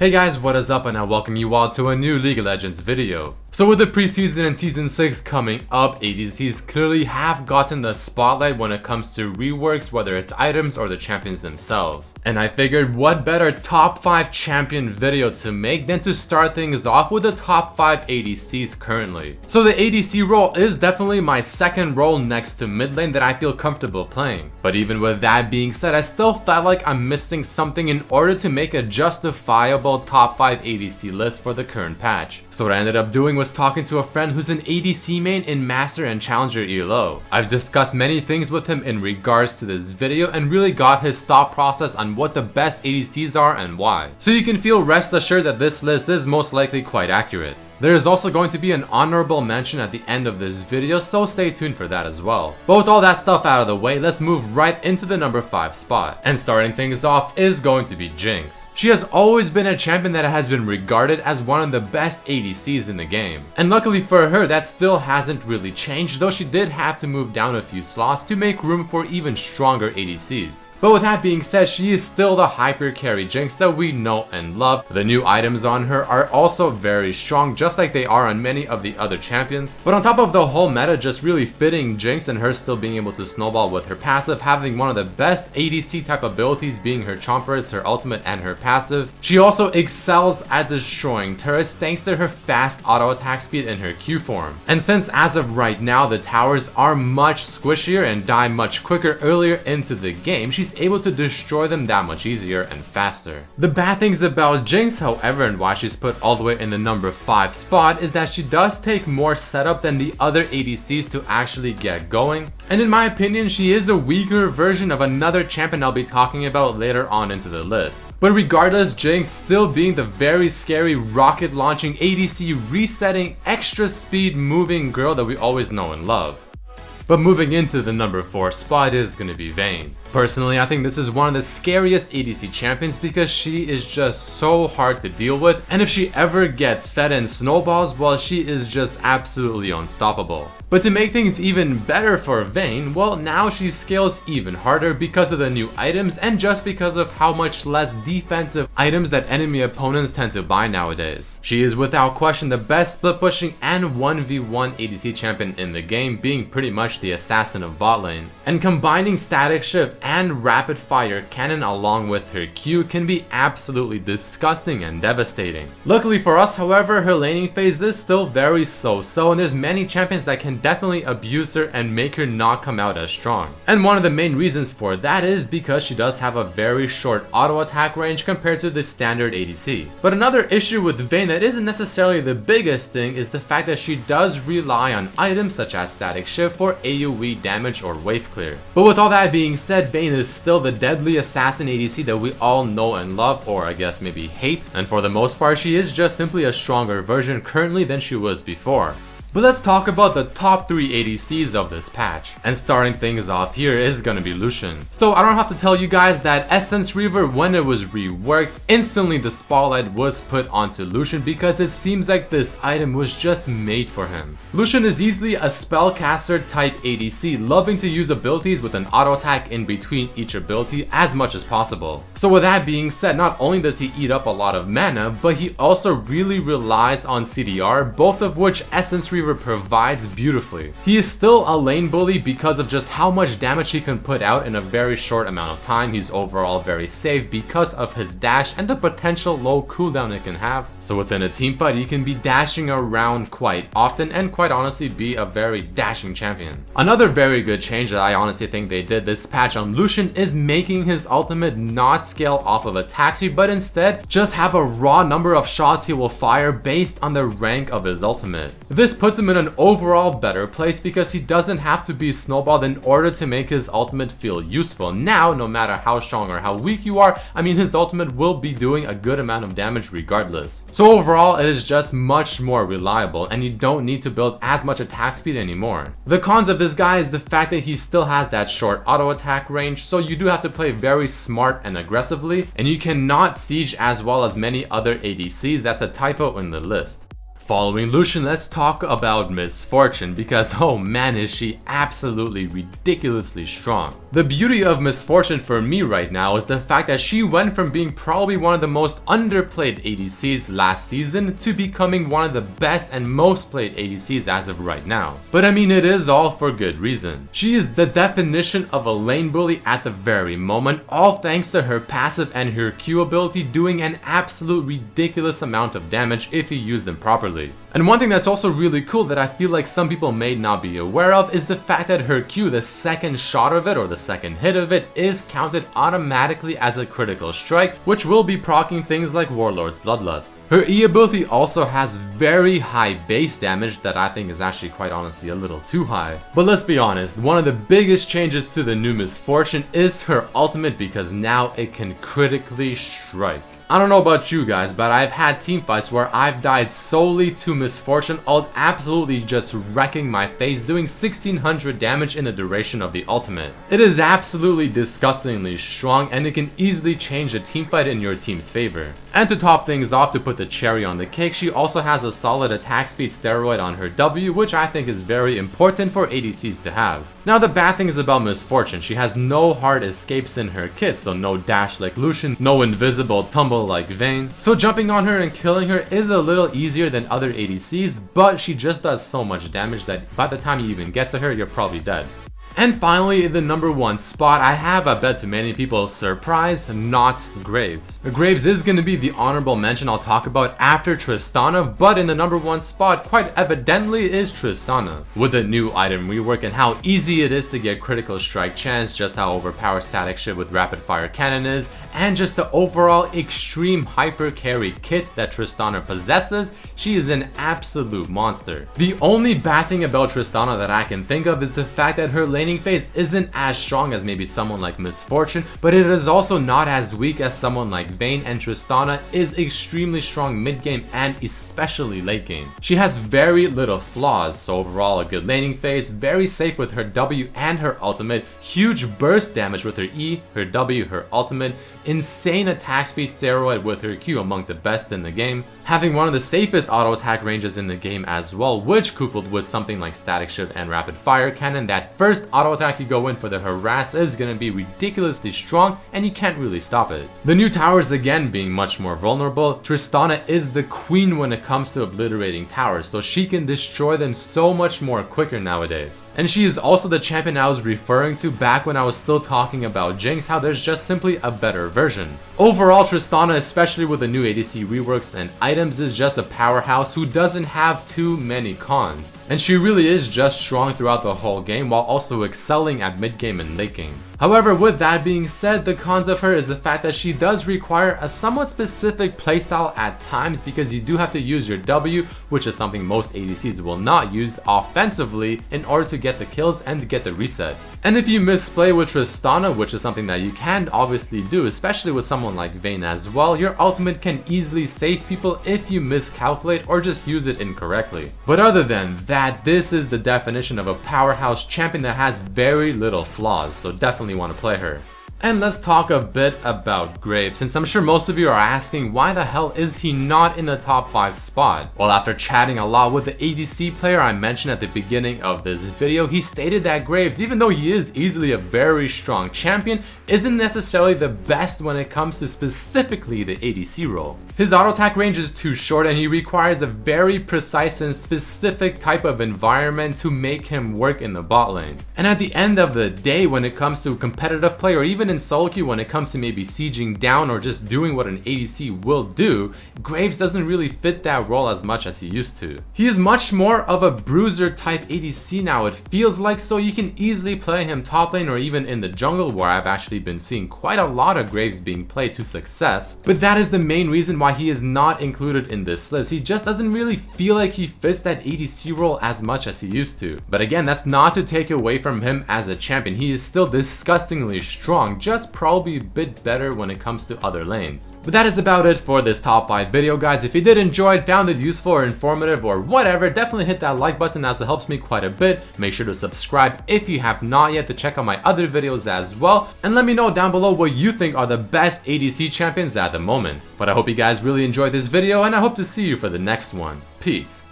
Hey guys, what is up, and I welcome you all to a new League of Legends video. So with the preseason and season 6 coming up, ADCs clearly have gotten the spotlight when it comes to reworks, whether it's items or the champions themselves. And I figured what better top 5 champion video to make than to start things off with the top 5 ADCs currently. So the ADC role is definitely my second role next to mid lane that I feel comfortable playing. But even with that being said, I still felt like I'm missing something in order to make a justifiable top 5 ADC list for the current patch. So what I ended up doing was talking to a friend who's an ADC main in Master and Challenger ELO. I've discussed many things with him in regards to this video and really got his thought process on what the best ADCs are and why. So you can feel rest assured that this list is most likely quite accurate. There is also going to be an honorable mention at the end of this video, so stay tuned for that as well. But with all that stuff out of the way, let's move right into the number 5 spot. And starting things off is going to be Jinx. She has always been a champion that has been regarded as one of the best ADCs in the game. And luckily for her, that still hasn't really changed, though she did have to move down a few slots to make room for even stronger ADCs. But with that being said, she is still the hyper carry Jinx that we know and love. The new items on her are also very strong, just like they are on many of the other champions. But on top of the whole meta just really fitting Jinx and her still being able to snowball with her passive, having one of the best ADC type abilities being her chompers, her ultimate, and her passive, she also excels at destroying turrets thanks to her fast auto attack speed in her Q form. And since as of right now the towers are much squishier and die much quicker earlier into the game, she's able to destroy them that much easier and faster. The bad things about Jinx, however, and why she's put all the way in the number 5 spot, is that she does take more setup than the other ADCs to actually get going. And in my opinion, she is a weaker version of another champion I'll be talking about later on into the list. But regardless, Jinx still being the very scary rocket launching ADC resetting extra speed moving girl that we always know and love. But moving into the number 4 spot is gonna be Vayne. Personally, I think this is one of the scariest ADC champions because she is just so hard to deal with, and if she ever gets fed and snowballs, well, she is just absolutely unstoppable. But to make things even better for Vayne, well, now she scales even harder because of the new items and just because of how much less defensive items that enemy opponents tend to buy nowadays. She is without question the best split pushing and 1v1 ADC champion in the game, being pretty much the assassin of bot lane. And combining static shift and rapid fire cannon along with her Q can be absolutely disgusting and devastating. Luckily for us, however, her laning phase is still very so-so, and there's many champions that can definitely abuse her and make her not come out as strong. And one of the main reasons for that is because she does have a very short auto attack range compared to the standard ADC. But another issue with Vayne that isn't necessarily the biggest thing is the fact that she does rely on items such as static shift for AoE damage or wave clear. But with all that being said, Vayne is still the deadly assassin ADC that we all know and love, or I guess maybe hate, and for the most part she is just simply a stronger version currently than she was before. But let's talk about the top 3 ADCs of this patch. And starting things off here is gonna be Lucian. So I don't have to tell you guys that Essence Reaver, when it was reworked, instantly the spotlight was put onto Lucian because it seems like this item was just made for him. Lucian is easily a spellcaster type ADC, loving to use abilities with an auto attack in between each ability as much as possible. So with that being said, not only does he eat up a lot of mana, but he also really relies on CDR, both of which Essence Reaver provides beautifully. He is still a lane bully because of just how much damage he can put out in a very short amount of time. He's overall very safe because of his dash and the potential low cooldown it can have. So within a team fight, he can be dashing around quite often and quite honestly be a very dashing champion. Another very good change that I honestly think they did this patch on Lucian is making his ultimate not scale off of attack speed, but instead just have a raw number of shots he will fire based on the rank of his ultimate. This puts him in an overall better place because he doesn't have to be snowballed in order to make his ultimate feel useful. Now, no matter how strong or how weak you are, I mean, his ultimate will be doing a good amount of damage regardless. So overall, it is just much more reliable and you don't need to build as much attack speed anymore. The cons of this guy is the fact that he still has that short auto attack range, so you do have to play very smart and aggressively, and you cannot siege as well as many other ADCs. That's a typo in the list. Following Lucian, let's talk about Misfortune, because oh man is she absolutely ridiculously strong. The beauty of Misfortune for me right now is the fact that she went from being probably one of the most underplayed ADCs last season to becoming one of the best and most played ADCs as of right now. But I mean, it is all for good reason. She is the definition of a lane bully at the very moment, all thanks to her passive and her Q ability doing an absolute ridiculous amount of damage if you use them properly. And one thing that's also really cool that I feel like some people may not be aware of is the fact that her Q, the second shot of it or the second hit of it, is counted automatically as a critical strike, which will be proccing things like Warlord's Bloodlust. Her E ability also has very high base damage that I think is actually quite honestly a little too high. But let's be honest, one of the biggest changes to the new Misfortune is her ultimate, because now it can critically strike. I don't know about you guys, but I've had teamfights where I've died solely to Misfortune ult, absolutely just wrecking my face, doing 1600 damage in the duration of the ultimate. It is absolutely disgustingly strong, and it can easily change a teamfight in your team's favor. And to top things off, to put the cherry on the cake, she also has a solid attack speed steroid on her W, which I think is very important for ADCs to have. Now the bad thing is about Misfortune, she has no hard escapes in her kit, so no dash like Lucian, no invisible tumble like Vayne. So jumping on her and killing her is a little easier than other ADCs, but she just does so much damage that by the time you even get to her, you're probably dead. And finally, in the number 1 spot, I have, I bet to many people, surprise, not Graves. Graves is going to be the honorable mention I'll talk about after Tristana, but in the number 1 spot, quite evidently, is Tristana. With the new item rework and how easy it is to get critical strike chance, just how overpowered static shift with rapid fire cannon is, and just the overall extreme hyper carry kit that Tristana possesses, she is an absolute monster. The only bad thing about Tristana that I can think of is the fact that her laning phase isn't as strong as maybe someone like Misfortune, but it is also not as weak as someone like Vayne, and Tristana is extremely strong mid-game and especially late game. She has very little flaws, so overall a good laning phase, very safe with her W and her ultimate, huge burst damage with her E, her W, her ultimate, insane attack speed steroid with her Q, among the best in the game, having one of the safest auto attack ranges in the game as well, which coupled with something like static shift and rapid fire cannon, that first auto attack you go in for the harass is gonna be ridiculously strong and you can't really stop it. The new towers again being much more vulnerable, Tristana is the queen when it comes to obliterating towers, so she can destroy them so much more quicker nowadays. And she is also the champion I was referring to back when I was still talking about Jinx, how there's just simply a better version. Overall, Tristana, especially with the new ADC reworks and items, is just a powerhouse who doesn't have too many cons. And she really is just strong throughout the whole game while also excelling at mid game and late game. However, with that being said, the cons of her is the fact that she does require a somewhat specific playstyle at times, because you do have to use your W, which is something most ADCs will not use offensively in order to get the kills and to get the reset. And if you misplay with Tristana, which is something that you can obviously do, especially with someone like Vayne as well, your ultimate can easily save people if you miscalculate or just use it incorrectly. But other than that, this is the definition of a powerhouse champion that has very little flaws, so definitely want to play her. And let's talk a bit about Graves, since I'm sure most of you are asking why the hell is he not in the top 5 spot? Well, after chatting a lot with the ADC player I mentioned at the beginning of this video, he stated that Graves, even though he is easily a very strong champion, isn't necessarily the best when it comes to specifically the ADC role. His auto attack range is too short and he requires a very precise and specific type of environment to make him work in the bot lane. And at the end of the day, when it comes to competitive play or even in solo queue, when it comes to maybe sieging down or just doing what an ADC will do, Graves doesn't really fit that role as much as he used to. He is much more of a bruiser type ADC now, it feels like, so you can easily play him top lane or even in the jungle, where I've actually been seeing quite a lot of Graves being played to success. But that is the main reason why he is not included in this list. He just doesn't really feel like he fits that ADC role as much as he used to. But again, that's not to take away from him as a champion. He is still disgustingly strong. just probably a bit better when it comes to other lanes. But that is about it for this top 5 video, guys. If you did enjoy it, found it useful or informative or whatever, definitely hit that like button as it helps me quite a bit. Make sure to subscribe if you have not yet to check out my other videos as well, and let me know down below what you think are the best ADC champions at the moment. But I hope you guys really enjoyed this video, and I hope to see you for the next one. Peace.